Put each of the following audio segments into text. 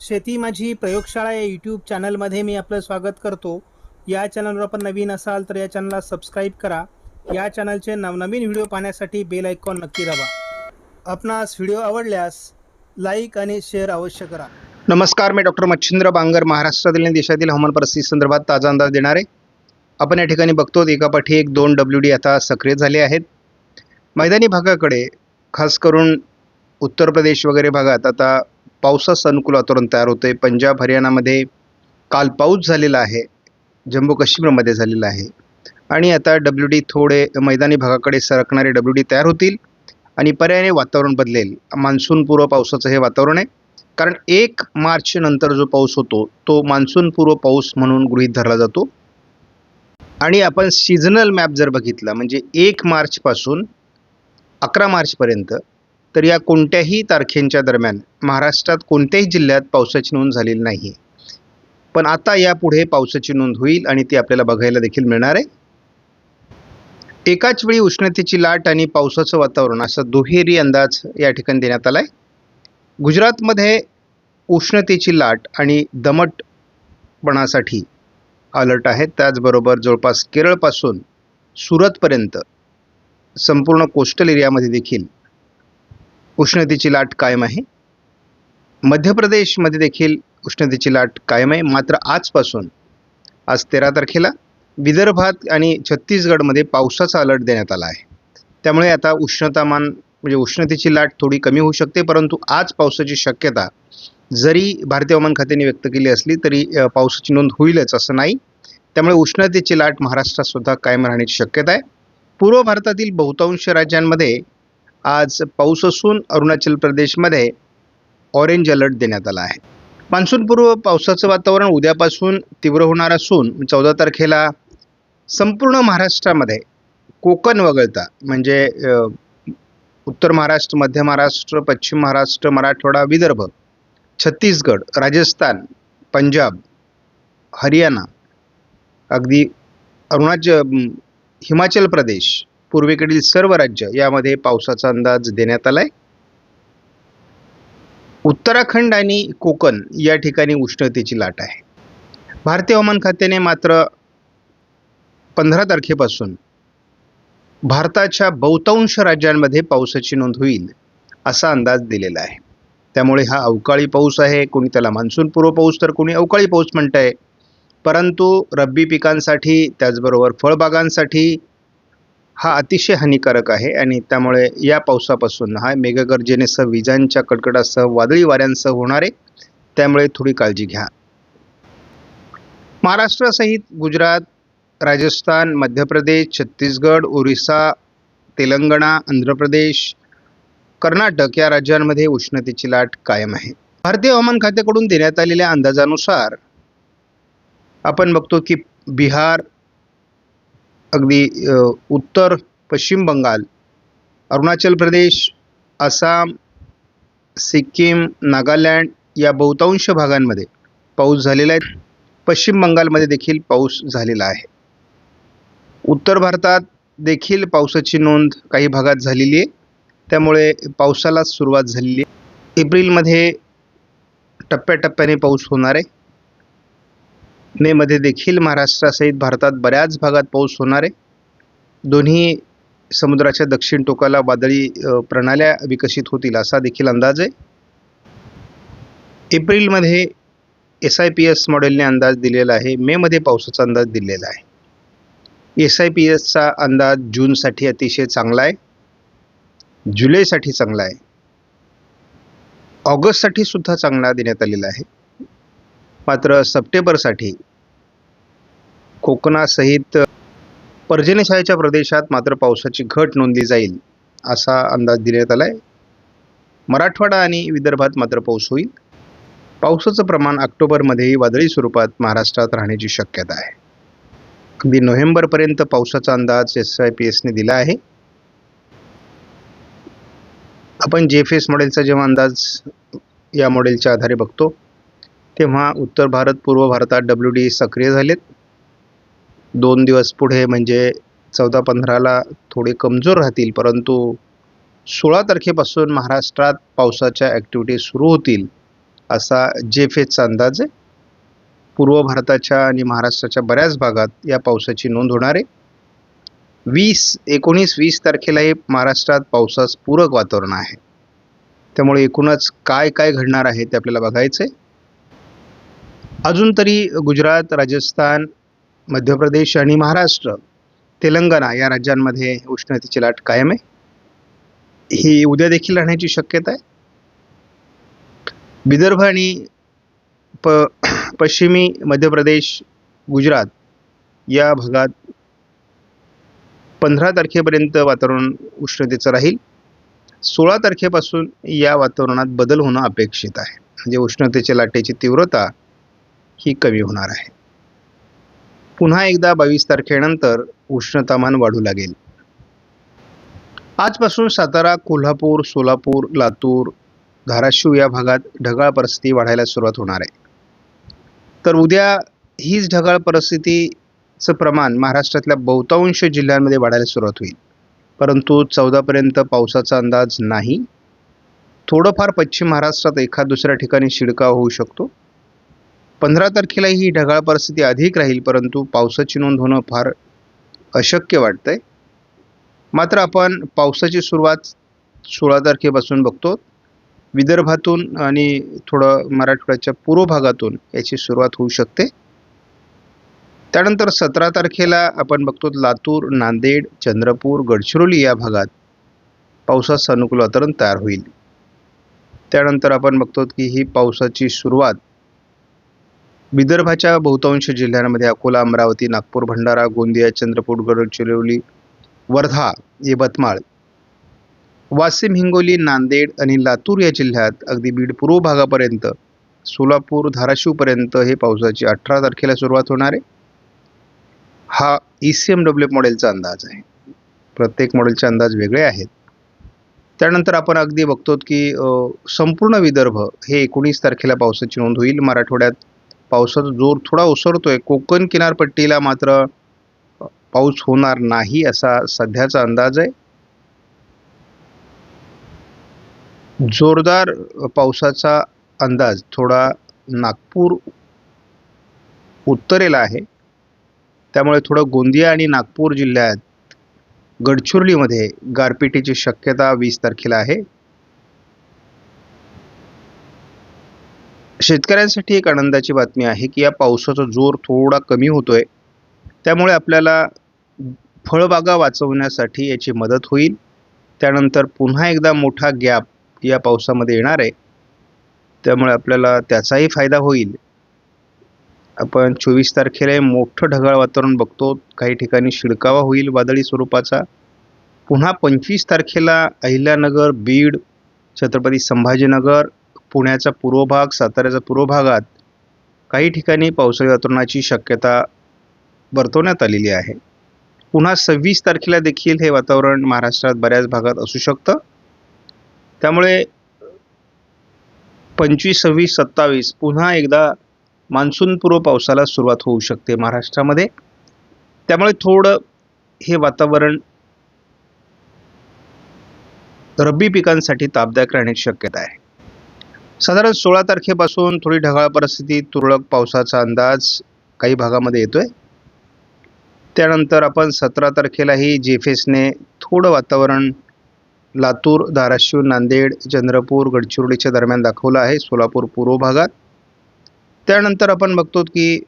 शेती माझी प्रयोगशाळा या यूट्यूब चॅनलमध्ये मी आपलं स्वागत करतो. या चॅनलवर आपण नवीन असाल तर या चॅनलला सबस्क्राईब करा. या चॅनलचे नवनवीन व्हिडिओ पाहण्यासाठी बेल आयकॉन नक्की दाबा. आपणास व्हिडिओ आवडल्यास लाईक आणि शेअर अवश्य करा. नमस्कार, मी डॉक्टर मच्छिंद्र बांगर महाराष्ट्रातील आणि देशातील हवामान परिस्थिती संदर्भात ताजा अंदाज देणार आहे. आपण या ठिकाणी बघतो एकापाठी एक 2 WD आता सक्रिय झाले आहेत. मैदानी भागाकडे खास करून उत्तर प्रदेश वगैरे भागात आता पावसाचं अनुकूल वातावरण तयार होतं आहे. पंजाब हरियाणामध्ये काल पाऊस झालेला आहे, जम्मू काश्मीरमध्ये झालेला आहे आणि आता WD थोडे मैदानी भागाकडे सरकणारे WD तयार होतील आणि पर्यायाने वातावरण बदलेल. मान्सूनपूर्व पावसाचं हे वातावरण आहे, कारण 1 मार्च नंतर जो पाऊस होतो तो मान्सूनपूर्व पाऊस म्हणून गृहीत धरला जातो. आणि आपण सीझनल मॅप जर बघितला म्हणजे 1 मार्चपासून 11 मार्चपर्यंत तर या कोणत्याही तारखेंच्या दरम्यान महाराष्ट्रात कोणत्याही जिल्ह्यात पावसाची नोंद झालेली नाही. पण आता यापुढे पावसाची नोंद होईल आणि ती आपल्याला बघायला देखील मिळणार आहे. एकाच वेळी उष्णतेची लाट आणि पावसाचं वातावरण असा दुहेरी अंदाज या ठिकाणी देण्यात आला आहे. गुजरातमध्ये उष्णतेची लाट आणि दमटपणासाठी अलर्ट आहेत. त्याचबरोबर जवळपास केरळपासून सुरतपर्यंत संपूर्ण कोस्टल एरियामध्ये देखील उष्णतेची लाट कायम आहे. मध्य प्रदेशमध्ये देखील उष्णतेची लाट कायम आहे. मात्र आजपासून आज 13 तारखेला विदर्भात आणि छत्तीसगडमध्ये पावसाचा अलर्ट देण्यात आला आहे. त्यामुळे आता उष्णतामान म्हणजे उष्णतेची लाट थोडी कमी होऊ शकते, परंतु आज पावसाची शक्यता जरी भारतीय हवामान खात्याने व्यक्त केली असली तरी पावसाची नोंद होईलच असं नाही. त्यामुळे उष्णतेची लाट महाराष्ट्रात सुद्धा कायम राहण्याची शक्यता आहे. पूर्व भारतातील बहुतांश राज्यांमध्ये आज पाऊस असून अरुणाचल प्रदेशमध्ये ऑरेंज अलर्ट देण्यात आला आहे. मान्सूनपूर्व पावसाचं वातावरण उद्यापासून तीव्र होणार असून 14 तारखेला संपूर्ण महाराष्ट्रामध्ये कोकण वगळता म्हणजे उत्तर महाराष्ट्र, मध्य महाराष्ट्र, पश्चिम महाराष्ट्र, मराठवाडा, विदर्भ, छत्तीसगड, राजस्थान, पंजाब, हरियाणा, अगदी हिमाचल प्रदेश, पूर्वेकडील सर्व राज्य यामध्ये पावसाचा अंदाज देण्यात आला आहे. उत्तराखंड आणि कोकण या ठिकाणी उष्णतेची लाट आहे. भारतीय हवामान खात्याने मात्र 15 तारखेपासून भारताच्या बहुतांश राज्यांमध्ये पावसाची नोंद होईल असा अंदाज दिलेला आहे. त्यामुळे हा अवकाळी पाऊस आहे. कोणी त्याला मान्सूनपूर्व पाऊस तर कोणी अवकाळी पाऊस म्हणत आहे. परंतु रब्बी पिकांसाठी त्याचबरोबर फळबागांसाठी हा अतिशय हानिकारक आहे आणि त्यामुळे या पावसापासून हा मेघगर्जनेसह, विजांच्या कडकडासह, वादळी वाऱ्यांसह होणार आहे. त्यामुळे थोडी काळजी घ्या. महाराष्ट्रासहित गुजरात, राजस्थान, मध्य प्रदेश, छत्तीसगड, ओरिसा, तेलंगणा, आंध्र प्रदेश, कर्नाटक या राज्यांमध्ये उष्णतेची लाट कायम आहे. भारतीय हवामान खात्याकडून देण्यात आलेल्या अंदाजानुसार आपण बघतो की बिहार, अगदी उत्तर पश्चिम बंगाल, अरुणाचल प्रदेश, आसाम, सिक्कीम, नागालँड या बहुतांश भागांमध्ये पाऊस झालेला आहे. पश्चिम बंगालमध्ये देखील पाऊस झालेला आहे. उत्तर भारतात देखील पावसाची नोंद काही भागात झालेली आहे. त्यामुळे पावसाला सुरुवात झालेली आहे. एप्रिलमध्ये टप्प्याटप्प्याने पाऊस होणार आहे. मेमध्ये देखील महाराष्ट्रासहित भारतात बऱ्याच भागात पाऊस होणार आहे. दोन्ही समुद्राच्या दक्षिण टोकाला वादळी प्रणाल्या विकसित होतील असा देखील अंदाज आहे. एप्रिलमध्ये SIPS मॉडेलने अंदाज दिलेला आहे. मेमध्ये पावसाचा अंदाज दिलेला आहे. SIPSचा अंदाज जूनसाठी अतिशय चांगला आहे, जुलैसाठी चांगला आहे, ऑगस्टसाठी सुद्धा चांगला देण्यात आलेला आहे. मात्र सप्टेंबरसाठी कोकणासहित पर्जन्यछायेच्या प्रदेशात मात्र पावसाची घट नोंदली जाईल असा अंदाज देण्यात आला आहे. मराठवाडा आणि विदर्भात मात्र पाऊस होईल. पावसाचं प्रमाण ऑक्टोबरमध्येही वादळी स्वरूपात महाराष्ट्रात राहण्याची शक्यता आहे. अगदी नोव्हेंबरपर्यंत पावसाचा अंदाज SIPSने दिला आहे. आपण JFS मॉडेलचा जेव्हा अंदाज या मॉडेलच्या आधारे बघतो तेव्हा उत्तर भारत, पूर्व भारतात WD सक्रिय झालेत. 2 दिवस पुढे म्हणजे 14-15ला थोडे कमजोर राहतील, परंतु 16 तारखेपासून महाराष्ट्रात पावसाच्या ॲक्टिव्हिटी सुरू होतील असा जेफेचा अंदाज आहे. पूर्व भारताच्या आणि महाराष्ट्राच्या बऱ्याच भागात या पावसाची नोंद होणार आहे. 19-20 तारखेलाही महाराष्ट्रात पावसास पूरक वातावरण आहे. त्यामुळे एकूणच काय काय घडणार आहे ते आपल्याला बघायचं आहे. अजून तरी गुजरात, राजस्थान, मध्य प्रदेश आणि महाराष्ट्र, तेलंगणा या राज्यांमध्ये उष्णतेची लाट कायम आहे. ही उद्या देखील राहण्याची शक्यता आहे. विदर्भ आणि पश्चिमी मध्य प्रदेश, गुजरात या भागात 15 तारखेपर्यंत वातावरण उष्णतेचं राहील. 16 तारखेपासून या वातावरणात बदल होणं अपेक्षित आहे. म्हणजे उष्णतेच्या लाटेची तीव्रता ही कमी होणार आहे. पुन्हा एकदा 22 तारखेनंतर उष्णतामान वाढू लागेल. आजपासून सातारा, कोल्हापूर, सोलापूर, लातूर, धाराशिव या भागात ढगाळ परिस्थिती वाढायला सुरुवात होणार आहे. तर उद्या हीच ढगाळ परिस्थितीचं प्रमाण महाराष्ट्रातल्या बहुतांश जिल्ह्यांमध्ये वाढायला सुरुवात होईल. परंतु 14 पर्यंत पावसाचा अंदाज नाही. थोडंफार पश्चिम महाराष्ट्रात एखाद दुसऱ्या ठिकाणी शिडकाव होऊ शकतो. 15 तारखेला ही ढगाळ परिस्थिती अधिक राहील, परंतु पावसाची नोंद होणं फार अशक्य वाटतंय. मात्र आपण पावसाची सुरुवात 16 तारखेपासून बघतो. विदर्भातून आणि थोडं मराठवाड्याच्या पूर्व भागातून याची सुरुवात होऊ शकते. त्यानंतर 17 तारखेला आपण बघतो लातूर, नांदेड, चंद्रपूर, गडचिरोली या भागात पावसाचं अनुकूल वातावरण तयार होईल. त्यानंतर आपण बघतो की ही पावसाची सुरुवात विदर्भाच्या बहुतांश जिल्ह्यांमध्ये अकोला, अमरावती, नागपूर, भंडारा, गोंदिया, चंद्रपूर, गडचिरोली, वर्धा, यवतमाळ, वाशिम, हिंगोली, नांदेड आणि लातूर या जिल्ह्यात अगदी बीड पूर्व भागापर्यंत, सोलापूर, धाराशिवपर्यंत हे पावसाची 18 तारखेला सुरुवात होणार आहे. हा ECMW मॉडेलचा अंदाज आहे. प्रत्येक मॉडेलचे अंदाज वेगळे आहेत. त्यानंतर आपण अगदी बघतो की संपूर्ण विदर्भ हे 19 तारखेला पावसाची नोंद होईल. मराठवाड्यात पावसाचा जोर थोडा ओसरतोय. कोकण किनारपट्टीला मात्र पाऊस होणार नाही असा सध्याचा अंदाज आहे. जोरदार पावसाचा अंदाज थोडा नागपूर उत्तरेला आहे. त्यामुळे थोडं गोंदिया आणि नागपूर जिल्ह्यात, गडचिरोलीमध्ये गारपिटीची शक्यता 20 तारखेला आहे. शेतकऱ्यांसाठी एक आनंदाची बातमी आहे की या पावसाचा जोर थोडा कमी होतोय. त्यामुळे आपल्याला फळबागा वाचवण्यासाठी याची मदत होईल. त्यानंतर पुन्हा एकदा मोठा गॅप या पावसामध्ये येणार आहे. त्यामुळे आपल्याला त्याचाही फायदा होईल. आपण 24 तारखेला मोठं ढगाळ वातावरण बघतो. काही ठिकाणी शिडकावा होईल वादळी स्वरूपाचा. पुन्हा 25 तारखेला अहिल्यानगर, बीड, छत्रपती संभाजीनगर, पुण्याचा पूर्व भाग, साताऱ्याचा पूर्व भागात काही ठिकाणी पावसाळी वातावरणाची शक्यता वर्तवण्यात आलेली आहे. पुन्हा 26 तारखेला देखील हे वातावरण महाराष्ट्रात बऱ्याच भागात असू शकतं. त्यामुळे 25, 26, 27 पुन्हा एकदा मान्सूनपूर्व पावसाला सुरुवात होऊ शकते महाराष्ट्रामध्ये. त्यामुळे थोडं हे वातावरण रब्बी पिकांसाठी तापदायक राहण्याची शक्यता आहे. साधारण 16 तारखेपासून थोडी ढगाळ परिस्थिती, तुरळक पावसाचा अंदाज काही भागामध्ये येतोय. त्यानंतर आपण 17 तारखेलाही जेफेसने थोडं वातावरण लातूर, धाराशिव, नांदेड, चंद्रपूर, गडचिरोलीच्या दरम्यान दाखवलं आहे, सोलापूर पूर्व भागात. त्यानंतर आपण बघतो की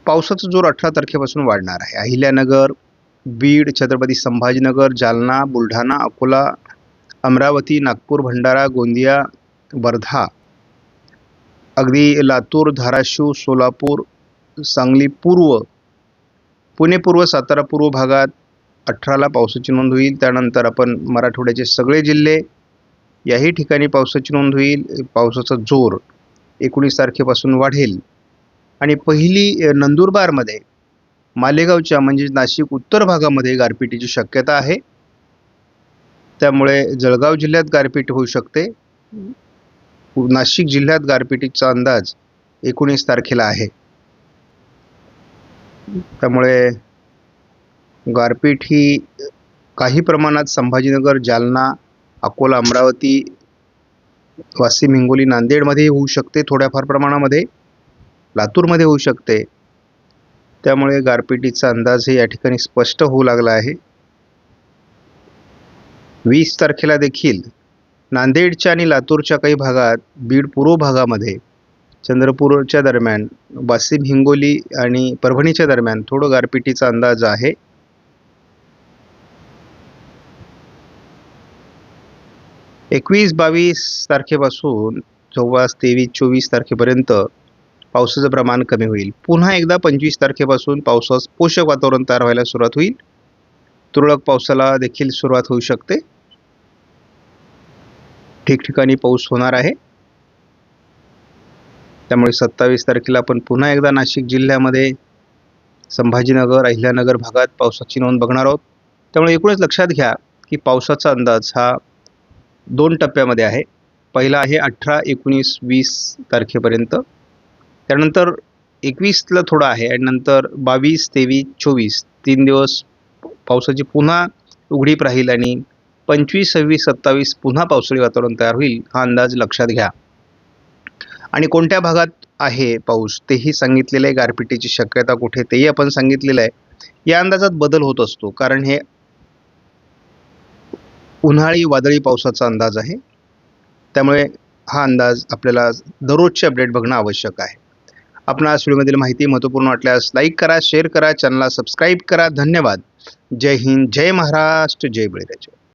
पावसाचा जोर 18 तारखेपासून वाढणार आहे. अहिल्यानगर, बीड, छत्रपती संभाजीनगर, जालना, बुलढाणा, अकोला, अमरावती, नागपूर, भंडारा, गोंदिया, वर्धा, अगदी लातूर, धाराशिव, सोलापूर, सांगली पूर्व, पुणे पूर्व, सातारा पूर्व भागात 18ला पावसाची नोंद होईल. त्यानंतर आपण मराठवाड्याचे सगळे जिल्हे याही ठिकाणी पावसाची नोंद होईल. पावसाचा जोर 19 तारखेपासून वाढेल आणि पहिली नंदुरबारमध्ये, मालेगावच्या म्हणजे नाशिक उत्तर भागामध्ये गारपिटीची शक्यता आहे. त्यामुळे जळगाव जिल्ह्यात गारपीट होऊ शकते. नाशिक जिल्ह्यात गारपिटीचा अंदाज 19 तारखेला आहे. त्यामुळे गारपीट ही काही प्रमाणात संभाजीनगर, जालना, अकोला, अमरावती वाशिम, हिंगोली, नांदेडमध्ये होऊ शकते थोड्याफार प्रमाणामध्ये, लातूरमध्ये होऊ शकते. त्यामुळे गारपिटीचा अंदाज या ठिकाणी स्पष्ट होऊ लागला आहे. 20 तारखेला देखील नांदेडच्या आणि लातूरच्या काही भागात, बीड पूर्व भागामध्ये, चंद्रपूरच्या दरम्यान, वाशिम, हिंगोली आणि परभणीच्या दरम्यान थोडं गारपिटीचा अंदाज आहे. एकवीस 22 तारखेपासून 24, 23, 24 तारखेपर्यंत पावसाचं प्रमाण कमी होईल. पुन्हा एकदा 25 तारखेपासून पावसास पोषक वातावरण तयार व्हायला सुरुवात होईल. तुरळक पावसाला देखील सुरुवात होऊ शकते. ठिकठिकाणी पाऊस होणार आहे. त्यामुळे 27 तारखेला आपण पुन्हा एकदा नाशिक जिल्ह्यामध्ये, संभाजीनगर, अहिल्यानगर भागात पावसाची नोंद बघणार आहोत. त्यामुळे एकूणच लक्षात घ्या की पावसाचा अंदाज हा 2 टप्प्यामध्ये आहे. पहिला आहे 18, 19, 20 तारखेपर्यंत. त्यानंतर 21ला थोडा आहे आणि नंतर 22, 23, 24 3 दिवस पावसाची पुन्हा उघडीप राहील आणि 25, 26, 27 पुन्हा पावसाळी वातावरण तयार होईल. हा अंदाज लक्षात घ्या. आणि कोणत्या भागात आहे पाऊस तेही सांगितलेलं आहे. गारपिटीची शक्यता कुठे तेही आपण सांगितलेलं आहे. या अंदाजात बदल होत असतो कारण हे उन्हाळी वादळी पावसाचा अंदाज आहे. त्यामुळे हा अंदाज आपल्याला दररोजचे अपडेट बघणं आवश्यक आहे. आपणास व्हिडिओमधील माहिती महत्त्वपूर्ण वाटल्यास लाईक करा, शेअर करा, चॅनलला सबस्क्राईब करा. धन्यवाद. जय हिंद, जय महाराष्ट्र, जय बळीराजा.